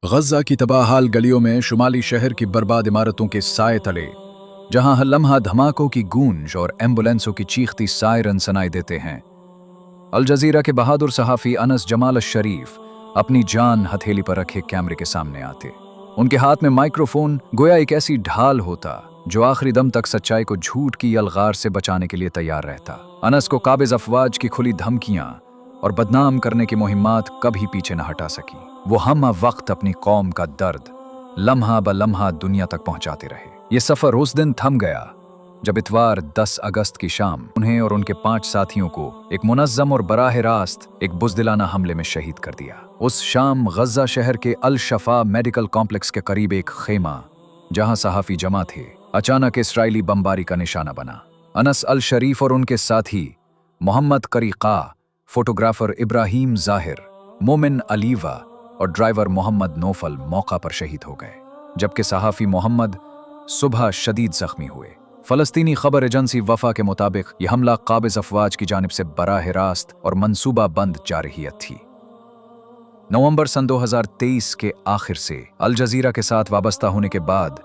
गज़ा की तबाहाल गलियों में शुमाली शहर की बर्बाद इमारतों के साए तले, जहां हर लम्हा धमाकों की गूंज और एम्बुलेंसों की चीखती सायरन सुनाई देते हैं। अल जज़ीरा के बहादुर सहाफ़ी अनस जमाल शरीफ अपनी जान हथेली पर रखे कैमरे के सामने आते। उनके हाथ में माइक्रोफोन गोया एक ऐसी ढाल होता जो आखिरी दम तक सच्चाई को झूठ की अलगार से बचाने के लिए तैयार रहता। अनस को काबिज़ अफवाज की खुली धमकियां और बदनाम करने की मुहिम्मात कभी पीछे न हटा सकी। वो हम वक्त अपनी कौम का दर्द लम्हा ब लम्हा दुनिया तक पहुंचाते रहे। ये सफर उस दिन थम गया जब इतवार 10 अगस्त की शाम उन्हें और उनके 5 साथियों को एक मुनज़्ज़म और बराह रास्त एक बुज़दिलाना हमले में शहीद कर दिया। उस शाम गज़ा शहर के अल शफा मेडिकल कॉम्प्लेक्स के करीब एक खेमा जहां सहाफ़ी जमा थे, अचानक इसराइली बमबारी का निशाना बना। अनस अल शरीफ और उनके साथी मोहम्मद करीक़ा, फोटोग्राफर इब्राहिम ज़ाहिर, मोमिन अलीवा और ड्राइवर मोहम्मद नौफल मौका पर शहीद हो गए, जबकि सहाफ़ी मोहम्मद सुबह शदीद जख्मी हुए। फ़लस्तीनी खबर एजेंसी वफ़ा के मुताबिक यह हमला काबिज़ अफवाज की जानिब से बराह रास्त और मंसूबा बंद जारहियत थी। नवंबर सन 2023 के आखिर से अल जज़ीरा के साथ वाबस्ता होने के बाद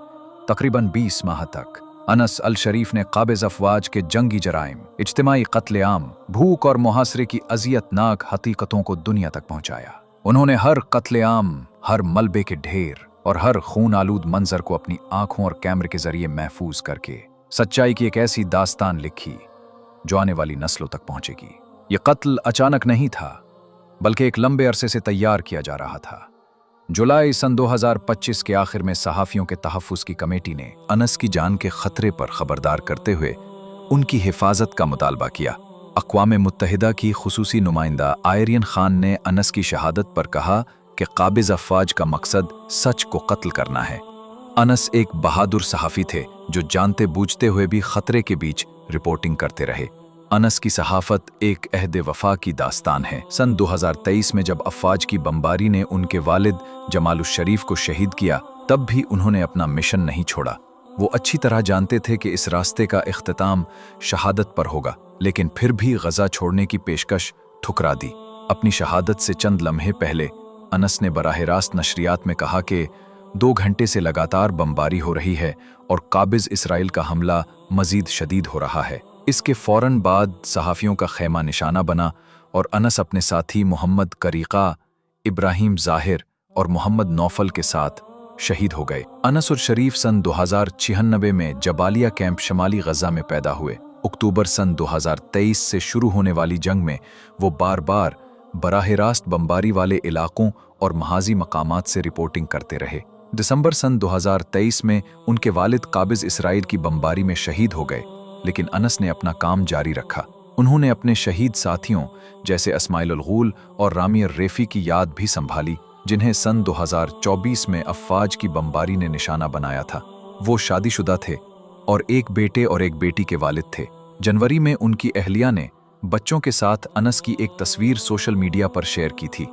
तकरीबन 20 माह तक अनस अल शरीफ ने काबिज़ अफवाज के जंगी जराइम, इज्तिमाई कत्ले-आम, भूख और मुहासरे की अज़ियतनाक हकीकतों को दुनिया तक पहुंचाया। उन्होंने हर कत्ले-आम, हर मलबे के ढेर और हर खून आलूद मंजर को अपनी आंखों और कैमरे के जरिए महफूज करके सच्चाई की एक ऐसी दास्तान लिखी जो आने वाली नस्लों तक पहुंचेगी। ये कत्ल अचानक नहीं था, बल्कि एक लंबे अरसे से तैयार किया जा रहा था। जुलाई सन 2025 के आखिर में सहाफ़ियों के तहफ़्फ़ुज़ की कमेटी ने अनस की जान के खतरे पर खबरदार करते हुए उनकी हिफाजत का मुतालबा किया। अक़वाम मुत्तहिदा की खुसूसी नुमाइंदा आयरियन खान ने अनस की शहादत पर कहा कि काबिज़ अफवाज का मकसद सच को कत्ल करना है। अनस एक बहादुर सहाफ़ी थे जो जानते बूझते हुए भी खतरे के बीच रिपोर्टिंग करते रहे। अनस की सहाफ़त एक अहद वफ़ा की दास्तान है। सन 2023 में जब अफवाज की बमबारी ने उनके वालिद जमालुश शरीफ को शहीद किया, तब भी उन्होंने अपना मिशन नहीं छोड़ा। वो अच्छी तरह जानते थे कि इस रास्ते का इख्तिताम शहादत पर होगा, लेकिन फिर भी गज़ा छोड़ने की पेशकश ठुकरा दी। अपनी शहादत से चंद लम्हे पहले अनस ने बराह रास्त नशरियात में कहा कि 2 घंटे से लगातार बमबारी हो रही है और काबिज़ इसराइल का हमला मज़ीद शदीद हो रहा है। इसके फ़ौरन बाद सहाफ़ियों का खेमा निशाना बना और अनस अपने साथी मोहम्मद करीक़ा, इब्राहिम ज़ाहिर और मोहम्मद नौफल के साथ शहीद हो गए। अनस और शरीफ सन 2096 में जबालिया कैंप शमाली गज़ा में पैदा हुए। अक्टूबर सन 2023 से शुरू होने वाली जंग में वो बार बार बराह रास्त बमबारी वाले इलाकों और महाजी मकामात से रिपोर्टिंग करते रहे। दिसंबर सन 2023 में उनके वालिद काबिज़ इसराइल की बमबारी में शहीद हो गए, लेकिन अनस ने अपना काम जारी रखा। उन्होंने अपने शहीद साथियों जैसे अस्माइल अल गूल और रामी रेफ़ी की याद भी संभाली, जिन्हें सन 2024 में अफवाज की बमबारी ने निशाना बनाया था। वो शादीशुदा थे और एक बेटे और एक बेटी के वालिद थे। जनवरी में उनकी अहलिया ने बच्चों के साथ अनस की एक तस्वीर सोशल मीडिया पर शेयर की थी।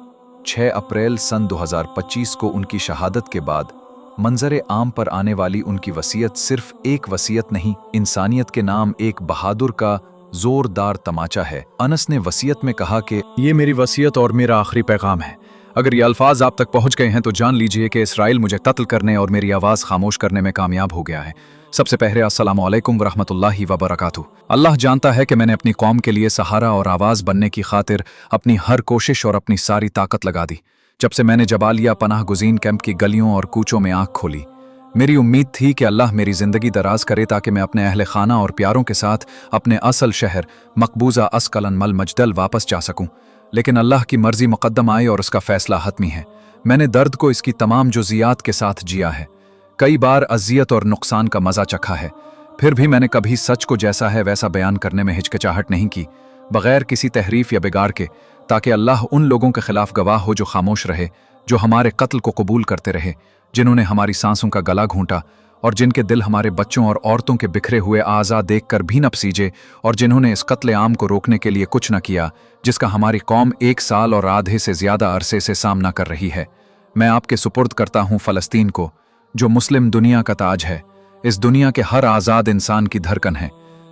6 अप्रैल सन 2025 को उनकी शहादत के बाद मंजर आम पर आने वाली उनकी वसीयत सिर्फ एक वसीयत नहीं, इंसानियत के नाम एक बहादुर का जोरदार तमाचा है। अनस ने वसीयत में कहा कि ये मेरी वसीयत और मेरा आखिरी पैगाम है। अगर ये अल्फाज आप तक पहुंच गए हैं तो जान लीजिए कि इसराइल मुझे कत्ल करने और मेरी आवाज़ खामोश करने में कामयाब हो गया है। सबसे पहले अस्सलामु अलैकुम वरहमतुल्लाहि वबरकातुहू। अल्लाह जानता है कि मैंने अपनी कौम के लिए सहारा और आवाज़ बनने की खातिर अपनी हर कोशिश और अपनी सारी ताकत लगा दी। जब से मैंने जबालिया पनाह गुज़ीन कैंप की गलियों और कूचों में आँख खोली, मेरी उम्मीद थी कि अल्लाह मेरी ज़िंदगी दराज करे ताकि मैं अपने अहले खाना और प्यारों के साथ अपने असल शहर मकबूजा अस्कलन मल मजदल वापस जा सकूं। लेकिन अल्लाह की मर्जी मुक़द्दम आई और उसका फ़ैसला हतमी है। मैंने दर्द को इसकी तमाम जुज़ियात के साथ जिया है, कई बार अज़ियत और नुकसान का मज़ा चखा है, फिर भी मैंने कभी सच को जैसा है वैसा बयान करने में हिचकिचाहट नहीं की, बग़ैर किसी तहरीफ या बिगाड़ के, ताकि अल्लाह उन लोगों के ख़िलाफ़ गवाह हो जो खामोश रहे, जो हमारे कत्ल को कबूल करते रहे, जिन्होंने हमारी सांसों का गला घूंटा और जिनके दिल हमारे बच्चों और औरतों के बिखरे हुए आज़ा देखकर भी न पसीजे, और जिन्होंने इस कत्ले आम को रोकने के लिए कुछ न किया जिसका हमारी कौम 1 साल और आधे से ज़्यादा अरसे से सामना कर रही है। मैं आपके सुपुर्द करता हूँ फ़लस्तीन को, जो मुस्लिम दुनिया का ताज है, इस दुनिया के हर आज़ाद इंसान की धड़कन है।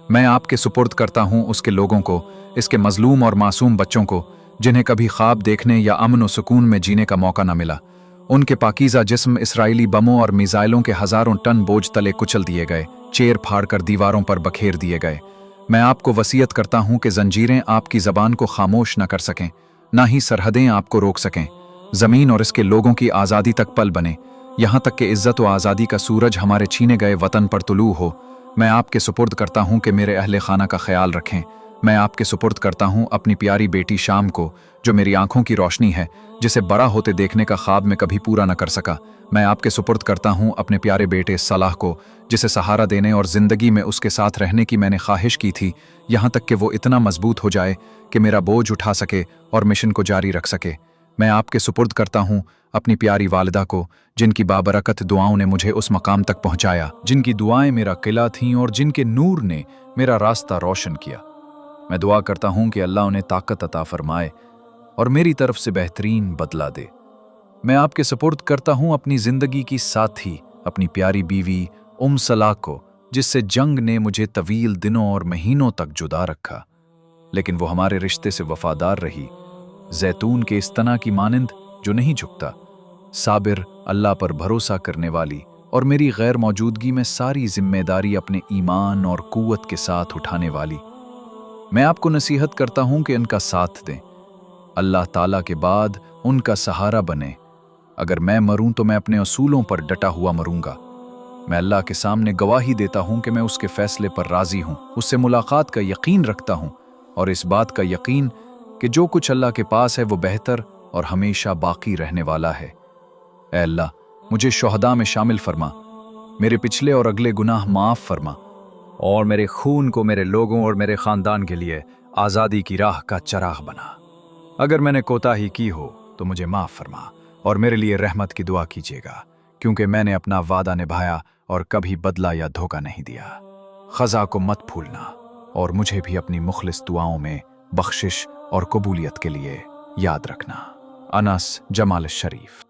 मैं आपके सुपुर्द करता हूँ उसके लोगों को, इसके मजलूम और मासूम बच्चों को, जिन्हें कभी ख्वाब देखने या अमन व सुकून में जीने का मौका न मिला। उनके पाकीज़ा जिस्म इसराइली बमों और मिसाइलों के हज़ारों टन बोझ तले कुचल दिए गए, चेर फाड़ कर दीवारों पर बखेर दिए गए। मैं आपको वसीयत करता हूं कि जंजीरें आपकी ज़बान को खामोश न कर सकें, ना ही सरहदें आपको रोक सकें। ज़मीन और इसके लोगों की आज़ादी तक पल बने, यहाँ तक कि इज़्ज़त व आज़ादी का सूरज हमारे छीने गए वतन पर तुलू हो। मैं आपके सुपुर्द करता हूँ कि मेरे अहले खाना का ख्याल रखें। मैं आपके सुपुर्द करता हूँ अपनी प्यारी बेटी शाम को, जो मेरी आंखों की रोशनी है, जिसे बड़ा होते देखने का ख्वाब में कभी पूरा न कर सका। मैं आपके सुपुर्द करता हूँ अपने प्यारे बेटे सलाह को, जिसे सहारा देने और ज़िंदगी में उसके साथ रहने की मैंने ख्वाहिश की थी, यहाँ तक कि वो इतना मजबूत हो जाए कि मेरा बोझ उठा सके और मिशन को जारी रख सके। मैं आपके सुपुर्द करता हूँ अपनी प्यारी वालिदा को, जिनकी बाबरकत दुआओं ने मुझे उस मकाम तक पहुँचाया, जिनकी दुआएं मेरा किला थीं और जिनके नूर ने मेरा रास्ता रोशन किया। मैं दुआ करता हूँ कि अल्लाह उन्हें ताकत अता फरमाए और मेरी तरफ से बेहतरीन बदला दे। मैं आपके सुपुर्द करता हूँ अपनी ज़िंदगी की साथी, अपनी प्यारी बीवी सलाह को, जिससे जंग ने मुझे तवील दिनों और महीनों तक जुदा रखा, लेकिन वो हमारे रिश्ते से वफादार रही। जैतून के इस तना की मानिंद जो नहीं झुकता, साबिर, अल्लाह पर भरोसा करने वाली और मेरी गैर मौजूदगी में सारी जिम्मेदारी अपने ईमान और कुव्वत के साथ उठाने वाली। मैं आपको नसीहत करता हूँ कि इनका साथ दें, अल्लाह ताला के बाद उनका सहारा बने। अगर मैं मरूं तो मैं अपने असूलों पर डटा हुआ मरूंगा। मैं अल्लाह के सामने गवाही देता हूं कि मैं उसके फैसले पर राजी हूं, उससे मुलाकात का यकीन रखता हूं और इस बात का यकीन कि जो कुछ अल्लाह के पास है वो बेहतर और हमेशा बाकी रहने वाला है। ऐ अल्लाह, मुझे शुहदा में शामिल फरमा, मेरे पिछले और अगले गुनाह माफ़ फरमा और मेरे खून को मेरे लोगों और मेरे ख़ानदान के लिए आज़ादी की राह का चराग बना। अगर मैंने कोताही की हो तो मुझे माफ़ फरमा और मेरे लिए रहमत की दुआ कीजिएगा, क्योंकि मैंने अपना वादा निभाया और कभी बदला या धोखा नहीं दिया। ख़ज़ा को मत भूलना और मुझे भी अपनी मुखलिस दुआओं में बख्शिश और कबूलियत के लिए याद रखना। अनस जमाल शरीफ।